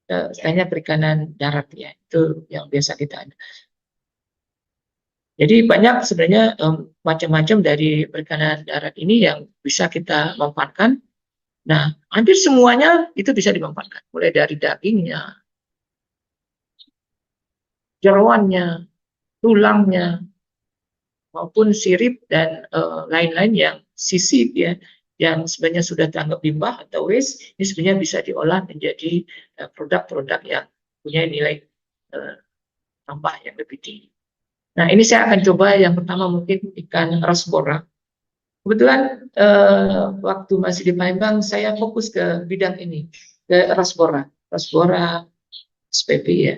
Istilahnya perikanan darat ya, itu yang biasa kita ada. Jadi banyak sebenarnya macam-macam dari perikanan darat ini yang bisa kita manfaatkan. Nah, hampir semuanya itu bisa dimanfaatkan, mulai dari dagingnya, jeroannya, tulangnya, maupun sirip dan lain-lain yang sisip ya, yang sebenarnya sudah dianggap limbah atau waste, ini sebenarnya bisa diolah menjadi produk-produk yang punya nilai tambah yang lebih tinggi. Nah, ini saya akan coba yang pertama mungkin ikan rasbora. Kebetulan waktu masih di Palembang saya fokus ke bidang ini, ke rasbora, rasbora SPP ya.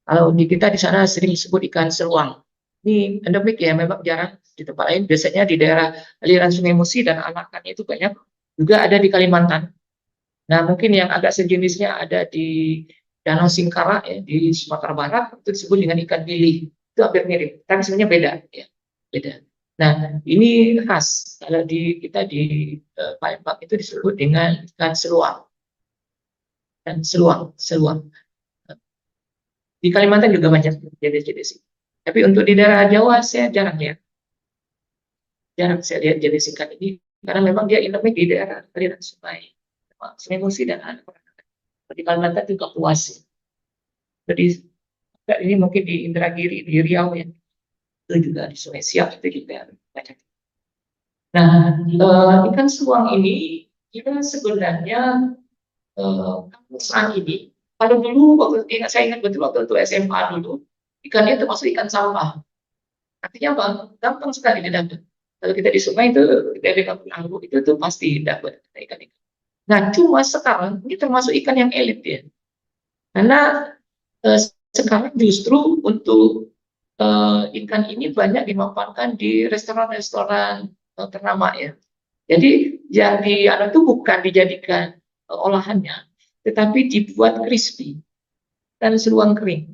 Kalau di kita di sana sering disebut ikan seruang. Ini endemik ya, memang jarang di tempat lain. Biasanya di daerah aliran Sungai Musi dan anakannya itu banyak. Juga ada di Kalimantan. Nah, mungkin yang agak sejenisnya ada di Danau Singkara ya, di Sumatera Barat itu disebut dengan ikan bilik. Itu hampir mirip, tapi sebenarnya beda ya, beda. Nah, ini khas kalau di kita di Palembang itu disebut dengan ikan seluang. Dan seluang. Di Kalimantan juga banyak jenis-jenis. Tapi untuk di daerah Jawa saya jarang lihat. Jarang saya lihat jenis ikan ini karena memang dia endemik di daerah aliran sungai, Sungai Musi dan anak. Di Kalimantan juga puas. Jadi ini mungkin di Indragiri, di Riau ya, itu juga di Sungai Siak itu juga banyak. Nah, ikan seluang ini kita sebenarnya saat ini, kalau dulu saya ingat betul waktu SMA dulu, ikannya termasuk ikan sampah. Artinya apa? Gampang sekali didapat. Kalau kita di sungai itu dari kampung itu tuh pasti dapat ikan-ikan. Nah, cuma sekarang ini termasuk ikan yang elit ya. Karena sekarang justru untuk ikan ini banyak dimanfaatkan di restoran-restoran ternama ya. Jadi yang itu bukan dijadikan olahannya, tetapi dibuat crispy dan seluang kering.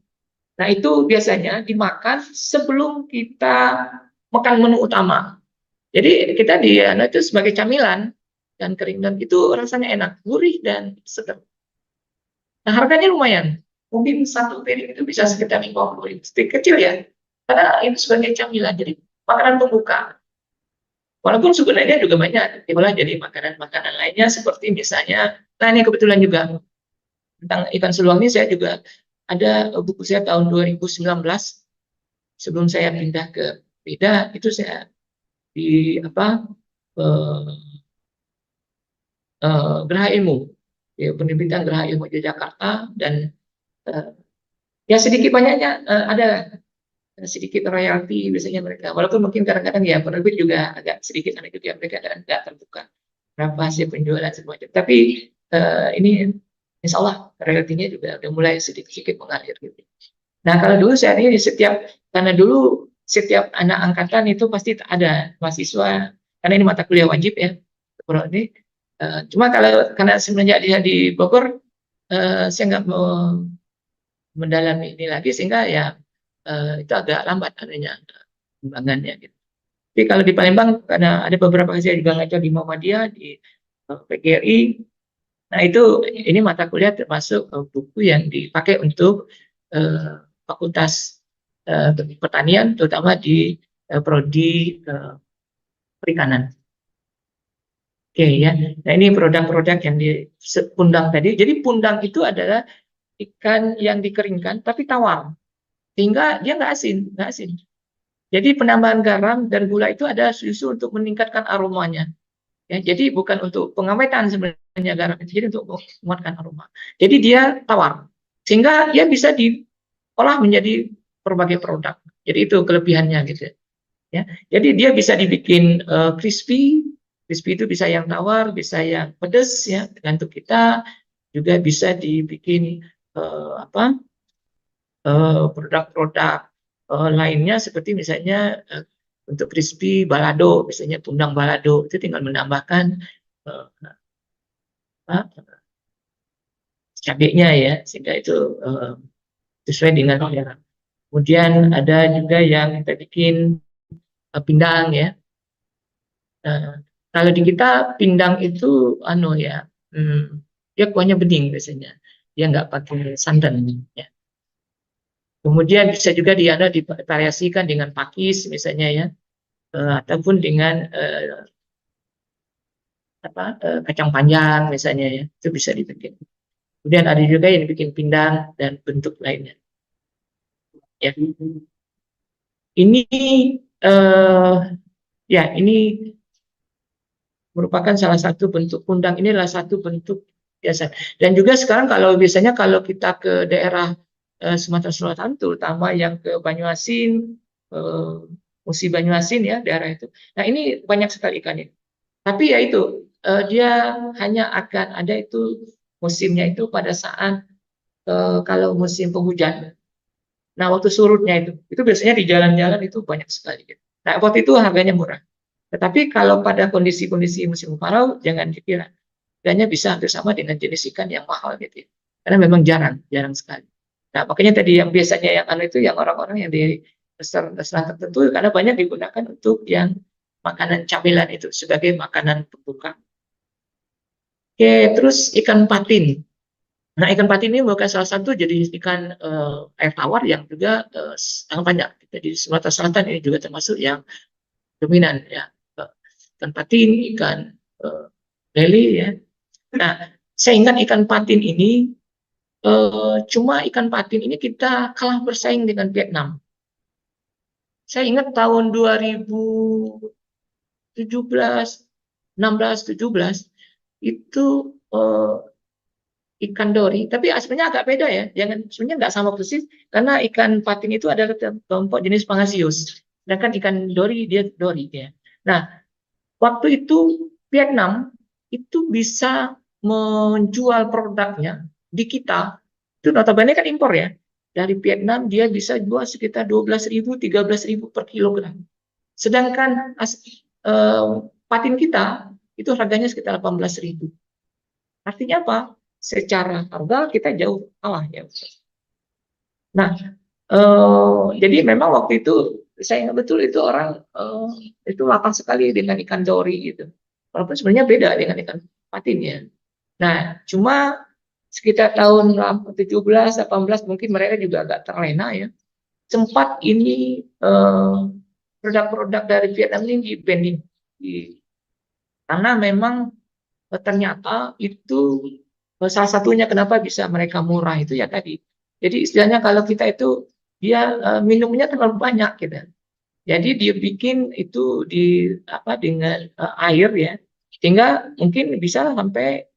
Nah, itu biasanya dimakan sebelum kita makan menu utama. Jadi kita itu sebagai camilan dan kering, dan itu rasanya enak, gurih dan seger. Nah, harganya lumayan. Mungkin satu piring itu bisa sekitar 50.000. Kecil ya. Karena itu sebagai camilan, jadi makanan pembuka. Walaupun sebenarnya juga banyak diolah jadi makanan-makanan lainnya seperti misalnya, nah ini kebetulan juga tentang ikan seluang ini saya juga ada buku saya tahun 2019 sebelum saya pindah ke Beda, itu saya di Geraha Ilmu, ya, penerbitan Geraha Ilmu Yogyakarta, dan ya sedikit banyaknya ada sedikit royalti biasanya mereka, walaupun mungkin kadang-kadang ya penerbit juga agak sedikit aneh juga mereka dan nggak terbuka berapa hasil penjualan semacam, tapi ini insya Allah royaltinya juga udah mulai sedikit-sedikit mengalir gitu. Nah, kalau dulu saya ini karena dulu setiap anak angkatan itu pasti ada mahasiswa, karena ini mata kuliah wajib ya. Berarti, cuma kalau karena sebenarnya dia di Bogor, saya nggak mau mendalami ini lagi sehingga ya itu agak lambat adanya kembangannya gitu. Tapi kalau di Palembang karena ada beberapa saya juga ngajar di Muhammadiyah di PGRI. Nah itu ini mata kuliah termasuk buku yang dipakai untuk fakultas pertanian terutama di prodi perikanan. Oke ya. Nah ini produk-produk yang di pundang tadi. Jadi pundang itu adalah ikan yang dikeringkan tapi tawar sehingga dia nggak asin, nggak asin. Jadi penambahan garam dan gula itu ada justru untuk meningkatkan aromanya. Ya, jadi bukan untuk pengawetan sebenarnya garam itu, jadi untuk menguatkan aroma. Jadi dia tawar, sehingga dia bisa diolah menjadi berbagai produk. Jadi itu kelebihannya gitu. Ya, jadi dia bisa dibikin crispy, crispy itu bisa yang tawar, bisa yang pedas ya, tergantung kita. Juga bisa dibikin apa produk-produk lainnya seperti misalnya untuk crispy balado, misalnya pundang balado itu tinggal menambahkan uh, cabenya ya, sehingga itu sesuai dengan selera. Kemudian ada juga yang kita bikin pindang ya. Kalau di kita pindang itu anu ya, dia kuahnya bening biasanya, dia nggak pakai santan ya. Kemudian bisa juga divariasikan dengan pakis misalnya ya, ataupun dengan kacang panjang misalnya ya, itu bisa dibikin. Kemudian ada juga yang bikin pindang dan bentuk lainnya. Ya, ini ya ini merupakan salah satu bentuk pundang. Ini adalah satu bentuk biasa. Dan juga sekarang kalau biasanya kalau kita ke daerah Sumatera Selatan, terutama yang ke Banyuasin, Musi Banyuasin ya daerah itu. Nah ini banyak sekali ikannya. Tapi ya itu dia hanya akan ada itu musimnya itu pada saat kalau musim penghujan. Nah waktu surutnya itu biasanya di jalan-jalan itu banyak sekali. Gitu. Nah waktu itu harganya murah. Tetapi kalau pada kondisi-kondisi musim kemarau jangan dikira harganya bisa hampir sama dengan jenis ikan yang mahal gitu. Ya. Karena memang jarang, jarang sekali. Nah makanya tadi yang biasanya yang anu itu yang orang-orang yang di restoran tertentu karena banyak digunakan untuk yang makanan camilan itu sebagai makanan pembuka. Oke, terus ikan patin. Nah, ikan patin ini bukan salah satu jenis ikan air tawar yang juga sangat banyak. Jadi di Sumatera Selatan ini juga termasuk yang dominan ya. Ikan patin, ikan lele ya. Nah, saya ingat ikan patin ini cuma ikan patin ini kita kalah bersaing dengan Vietnam. Saya ingat tahun 2017, 16, 17 itu ikan dori, tapi sebenarnya agak beda ya. Sebenarnya nggak sama persis karena ikan patin itu adalah kelompok jenis Pangasius, sedangkan ikan dori dia dori ya. Nah, waktu itu Vietnam itu bisa menjual produknya di kita itu notabene kan impor ya. Dari Vietnam dia bisa jual sekitar 12.000, 13.000 per kilogram. Sedangkan patin kita itu harganya sekitar 18.000. Artinya apa? Secara harga kita jauh kalah ya. Nah, jadi memang waktu itu saya ingat betul itu orang itu lapang sekali dengan ikan dori gitu. Walaupun sebenarnya beda dengan ikan patin ya. Nah, cuma sekitar tahun 17, 18 mungkin mereka juga agak terlena ya. Sempat ini produk-produk dari Vietnam ini di-banning. Karena memang ternyata itu salah satunya kenapa bisa mereka murah itu ya tadi. Jadi istilahnya kalau kita itu dia minumnya terlalu banyak gitu. Jadi dia bikin itu di apa dengan air ya, sehingga mungkin bisa sampai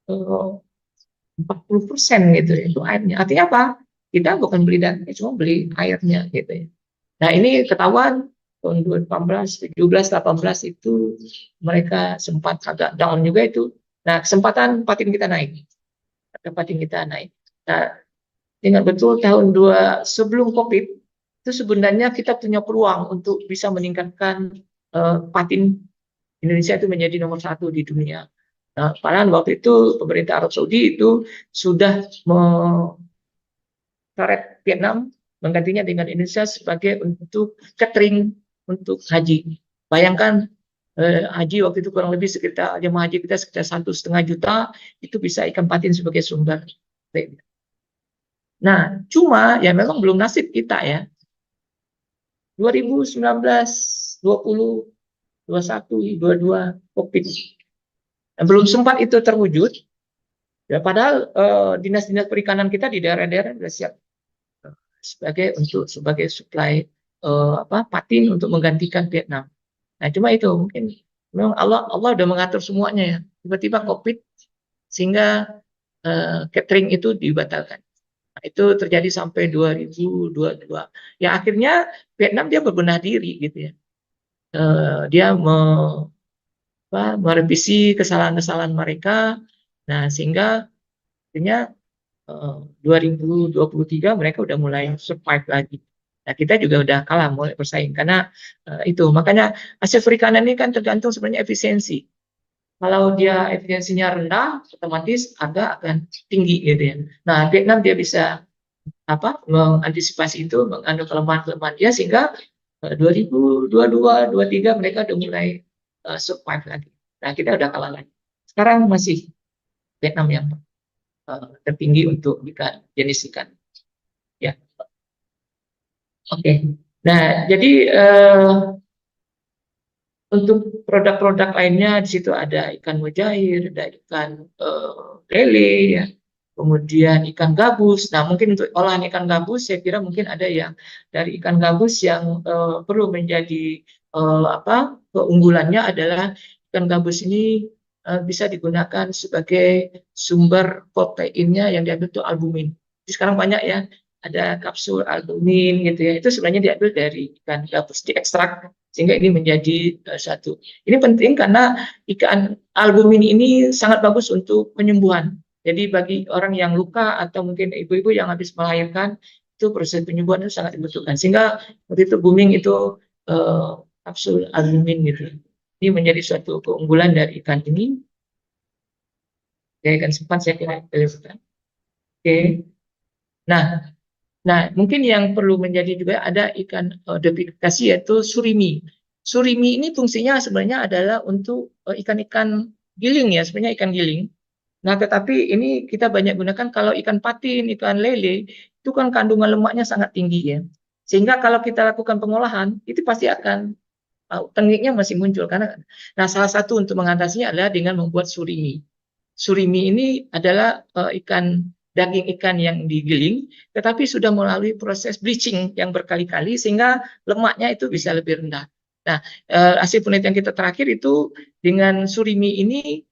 40% gitu itu airnya. Artinya apa? Kita bukan beli dagingnya, cuma beli airnya gitu ya. Nah ini ketahuan tahun 2018, 17, 18 itu mereka sempat agak down juga itu. Nah kesempatan patin kita naik, harga patin kita naik. Nah dengan betul tahun sebelum COVID itu sebenarnya kita punya peluang untuk bisa meningkatkan patin Indonesia itu menjadi nomor 1 di dunia. Nah, padahal waktu itu pemerintah Arab Saudi itu sudah coret Vietnam menggantinya dengan Indonesia sebagai untuk catering untuk haji. Bayangkan haji waktu itu kurang lebih sekitar jemaah haji kita sekitar 1,5 juta, itu bisa ikan patin sebagai sumber. Nah, cuma ya memang belum nasib kita ya. 2019, 20, 21, 22 COVID. Nah, belum sempat itu terwujud. Ya, padahal dinas-dinas perikanan kita di daerah-daerah sudah siap sebagai supply patin untuk menggantikan Vietnam. Nah, cuma itu mungkin memang Allah udah mengatur semuanya ya. Tiba-tiba COVID sehingga catering itu dibatalkan. Nah, itu terjadi sampai 2022. Ya akhirnya Vietnam dia berbenah diri gitu ya. Dia merevisi kesalahan-kesalahan mereka. Nah, sehingga akhirnya 2023 mereka udah mulai survive lagi. Nah, kita juga udah kalah mulai bersaing karena itu. Makanya hasil perikanan ini kan tergantung sebenarnya efisiensi. Kalau dia efisiensinya rendah, otomatis harga akan tinggi gitu ya. Nah, Vietnam dia bisa mengantisipasi itu, mengandung kelemahan-kelemahan dia sehingga 2022, 2023 mereka udah mulai survive lagi. Nah, kita udah kalah lagi. Sekarang masih Vietnam yang tertinggi untuk ikan, jenis ikan. Ya, oke. Nah, jadi untuk produk-produk lainnya di situ ada ikan mujair, ada ikan lele, ya, kemudian ikan gabus. Nah, mungkin untuk olahan ikan gabus, saya kira mungkin ada yang dari ikan gabus yang perlu menjadi keunggulannya adalah ikan gabus ini bisa digunakan sebagai sumber proteinnya yang diambil itu albumin. Jadi sekarang banyak ya, ada kapsul albumin gitu ya. Itu sebenarnya diambil dari ikan gabus, diekstrak sehingga ini menjadi satu. Ini penting karena ikan albumin ini sangat bagus untuk penyembuhan. Jadi bagi orang yang luka atau mungkin ibu-ibu yang habis melahirkan, itu proses penyembuhan itu sangat dibutuhkan. Sehingga waktu itu booming itu kapsul albumin gitu. Ini menjadi suatu keunggulan dari ikan ini. Ya, ikan sepat saya kira kelihatan. Oke. Nah, mungkin yang perlu menjadi juga ada ikan duplikasi yaitu surimi. Surimi ini fungsinya sebenarnya adalah untuk ikan-ikan giling ya, sebenarnya ikan giling. Nah, tetapi ini kita banyak gunakan kalau ikan patin, ikan lele, itu kan kandungan lemaknya sangat tinggi ya. Sehingga kalau kita lakukan pengolahan, itu pasti akan tekniknya masih muncul karena salah satu untuk mengatasinya adalah dengan membuat surimi. Surimi ini adalah daging ikan yang digiling tetapi sudah melalui proses bleaching yang berkali-kali sehingga lemaknya itu bisa lebih rendah. Nah, hasil penelitian kita terakhir itu dengan surimi ini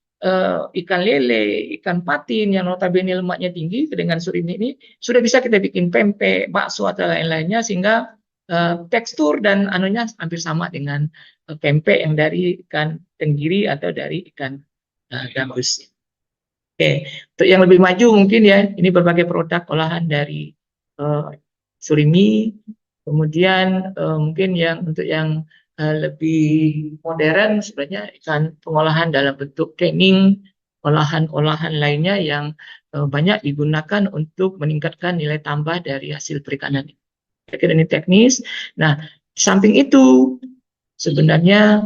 ikan lele, ikan patin yang notabene lemaknya tinggi dengan surimi ini sudah bisa kita bikin pempek, bakso atau lain-lainnya sehingga tekstur dan anunya hampir sama dengan pempek yang dari ikan tenggiri atau dari ikan gabus. Oke, untuk yang lebih maju mungkin ya ini berbagai produk olahan dari surimi. Kemudian mungkin untuk yang lebih modern sebenarnya ikan pengolahan dalam bentuk canning, olahan-olahan lainnya yang banyak digunakan untuk meningkatkan nilai tambah dari hasil perikanan. Saya kira ini teknis. Nah, di samping itu sebenarnya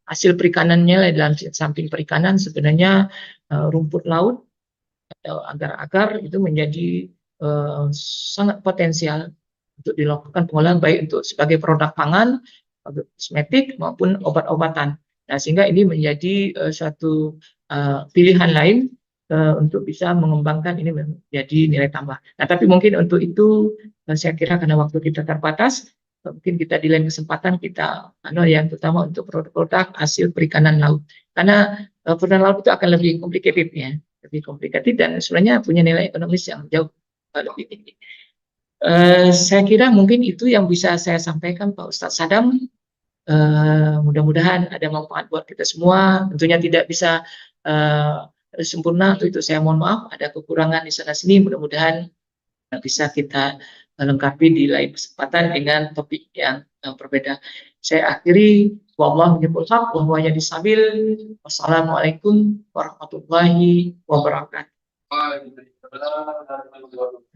hasil perikanannya dalam samping perikanan sebenarnya rumput laut atau agar-agar itu menjadi sangat potensial untuk dilakukan pengolahan baik untuk sebagai produk pangan, kosmetik maupun obat-obatan. Nah, sehingga ini menjadi suatu pilihan lain untuk bisa mengembangkan ini menjadi nilai tambah. Nah, tapi mungkin untuk itu saya kira karena waktu kita terbatas, mungkin kita di lain kesempatan kita yang terutama untuk produk-produk hasil perikanan laut. Karena perikanan laut itu akan lebih complicated ya, lebih complicated dan sebenarnya punya nilai ekonomis yang jauh lebih tinggi. Saya kira mungkin itu yang bisa saya sampaikan Pak Ustadz Sadam. Mudah-mudahan ada manfaat buat kita semua. Tentunya tidak bisa sempurna, untuk itu saya mohon maaf ada kekurangan di sana sini. Mudah-mudahan bisa kita lengkapi di lain kesempatan dengan topik yang berbeda. Saya akhiri, wallahu a'lam bishawab, wa huwa yahdisabil. Wassalamualaikum warahmatullahi wabarakatuh. Waalaikumsalam warahmatullahi wabarakatuh.